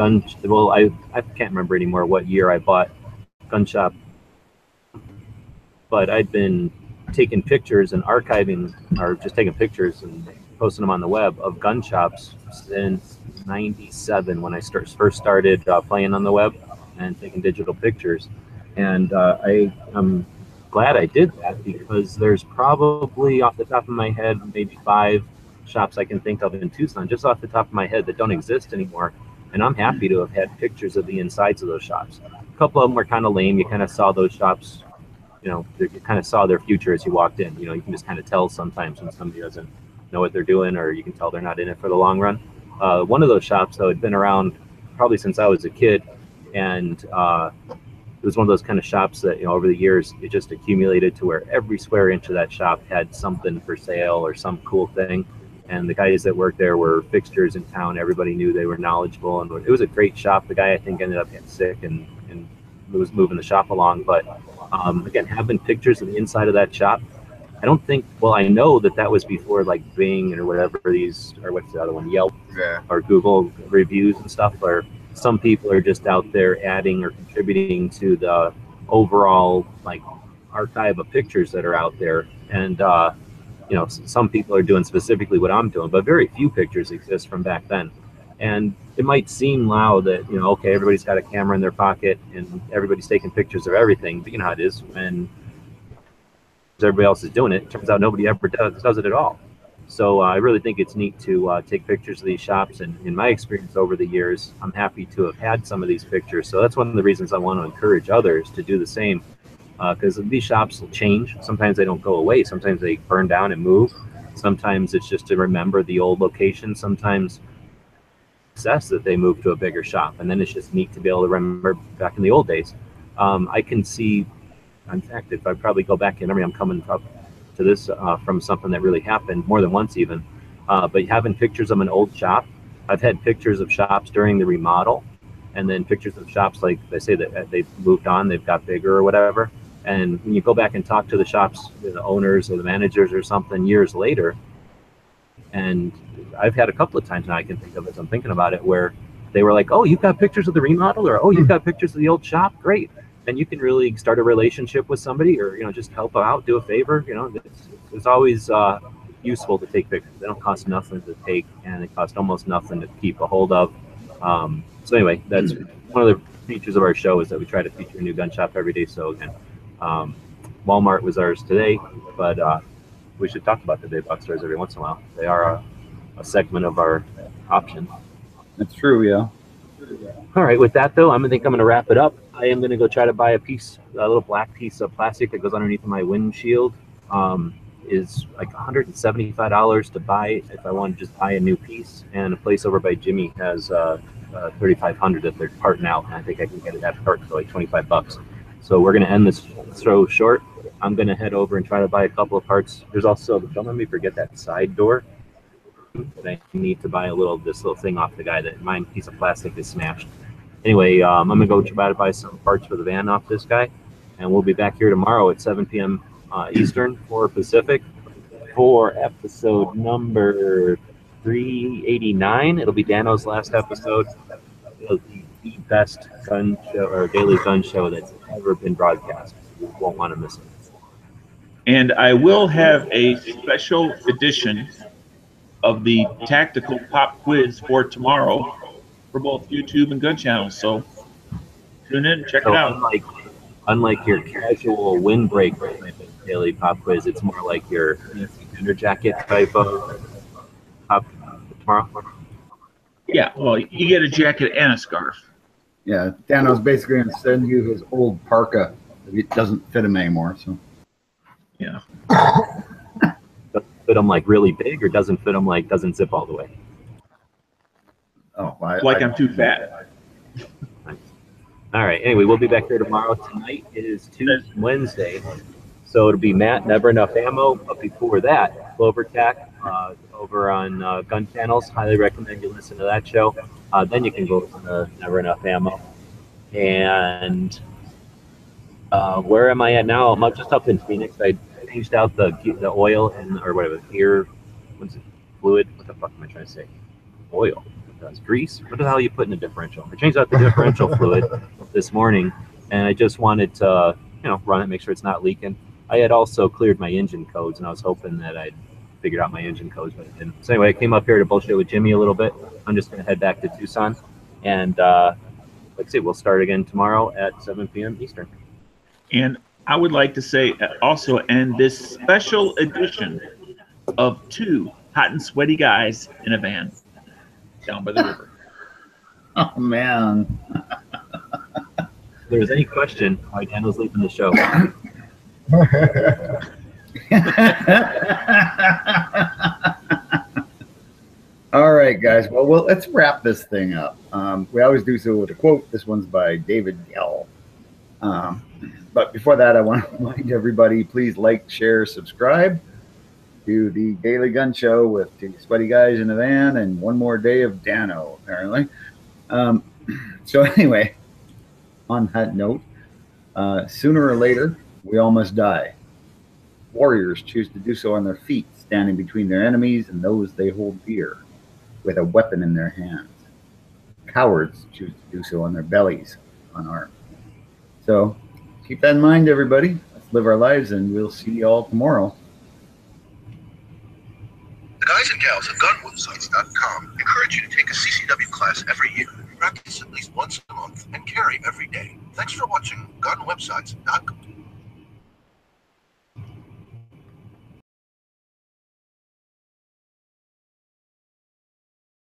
well, I can't remember anymore what year I bought Gun Shop, but I'd been taking pictures and archiving, or just taking pictures and posting them on the web of gun shops since '97, when I first started playing on the web and taking digital pictures. And I'm glad I did that, because there's probably, off the top of my head, maybe 5 shops I can think of in Tucson, just off the top of my head, that don't exist anymore. And I'm happy to have had pictures of the insides of those shops. A couple of them were kind of lame. You kind of saw those shops, you kind of saw their future as you walked in. You can just kind of tell sometimes when somebody doesn't know what they're doing, or you can tell they're not in it for the long run. One of those shops, though, had been around probably since I was a kid, and it was one of those kind of shops that, over the years, it just accumulated to where every square inch of that shop had something for sale or some cool thing. And the guys that worked there were fixtures in town. Everybody knew they were knowledgeable, and it was a great shop. The guy, I think, ended up getting sick and was moving the shop along. But again, having pictures of the inside of that shop, I don't think, well, I know that was before like Bing or whatever or what's the other one, Yelp, Yeah. or Google reviews and stuff, where some people are just out there adding or contributing to the overall like archive of pictures that are out there. And some people are doing specifically what I'm doing, but very few pictures exist from back then. And it might seem loud that, okay, everybody's got a camera in their pocket and everybody's taking pictures of everything, but you know how it is when everybody else is doing it. It turns out nobody ever does it at all. So I really think it's neat to take pictures of these shops. And in my experience over the years, I'm happy to have had some of these pictures. So that's one of the reasons I want to encourage others to do the same. Because these shops will change. Sometimes they don't go away. Sometimes they burn down and move. Sometimes it's just to remember the old location. Sometimes success that they move to a bigger shop, and then it's just neat to be able to remember back in the old days. I can see, in fact, if I probably go back in memory, I'm coming up to this from something that really happened more than once even. But having pictures of an old shop, I've had pictures of shops during the remodel, and then pictures of shops like they say that they've moved on, they've got bigger or whatever. And when you go back and talk to the shops, the owners or the managers or something years later, and I've had a couple of times now I can think of as I'm thinking about it, where they were like, oh, you've got pictures of the remodel, or oh, you've got pictures of the old shop, great. And you can really start a relationship with somebody, or just help out, do a favor. It's always useful to take pictures. They don't cost nothing to take, and it costs almost nothing to keep a hold of. So anyway, that's one of the features of our show, is that we try to feature a new gun shop every day. So again, Walmart was ours today, but we should talk about the big box stores every once in a while. They are a segment of our option. That's true, yeah. All right, with that though, I think I'm going to wrap it up. I am going to go try to buy a little black piece of plastic that goes underneath my windshield. Is like $175 to buy if I want to just buy a new piece. And a place over by Jimmy has $3,500 that they're parting out, and I think I can get it at part for like $25. So we're going to end this show short. I'm going to head over and try to buy a couple of parts. There's also, don't let me forget that side door. But I need to buy this little thing off the guy. That my piece of plastic is smashed. Anyway, I'm going to go try to buy some parts for the van off this guy. And we'll be back here tomorrow at 7 p.m. Eastern, 4 Pacific, for episode number 389. It'll be Dano's last episode. It'll be the best gun show or daily gun show that's ever been broadcast. You won't want to miss it. And I will have a special edition of the tactical pop quiz for tomorrow for both YouTube and gun channels. So tune in, check it out. Unlike your casual windbreak type of daily pop quiz, it's more like your fancy dinner jacket type of pop tomorrow. Yeah, well, you get a jacket and a scarf. Yeah, Dano's basically going to send you his old parka. It doesn't fit him anymore, so. Yeah. Doesn't fit him like really big, or doesn't fit him like doesn't zip all the way? Oh, I'm too fat. All right. Anyway, we'll be back here tomorrow. Tonight is Wednesday, so it'll be Matt, Never Enough Ammo. But before that, Clover Tack over on Gun Channels. Highly recommend you listen to that show. Then you can go to Never Enough Ammo. And where am I at now? I'm just up in Phoenix. I changed out the oil or whatever, gear, what's it, fluid? What the fuck am I trying to say? Oil. That's grease. What the hell you put in the differential? I changed out the differential fluid this morning, and I just wanted to, run it, make sure it's not leaking. I had also cleared my engine codes, and I was hoping that I'd figured out my engine codes, but I didn't. So anyway, I came up here to bullshit with Jimmy a little bit. I'm just going to head back to Tucson, and like I say, we'll start again tomorrow at 7 p.m. Eastern. And I would like to say also, and this special edition of 2 hot and sweaty guys in a van down by the river. Oh, man. If there's any question why Dan was leaving the show. All right, guys. Well, let's wrap this thing up. We always do so with a quote. This one's by David Gell. But before that, I want to remind everybody, please like, share, subscribe to the Daily Gun Show with 2 sweaty guys in a van and one more day of Dano, apparently. So anyway, on that note, sooner or later, we all must die. Warriors choose to do so on their feet, standing between their enemies and those they hold dear, with a weapon in their hands. Cowards choose to do so on their bellies, unarmed. So keep that in mind, everybody. Let's live our lives, and we'll see you all tomorrow. The guys and gals at gunwebsites.com encourage you to take a CCW class every year, practice at least once a month, and carry every day. Thanks for watching gunwebsites.com.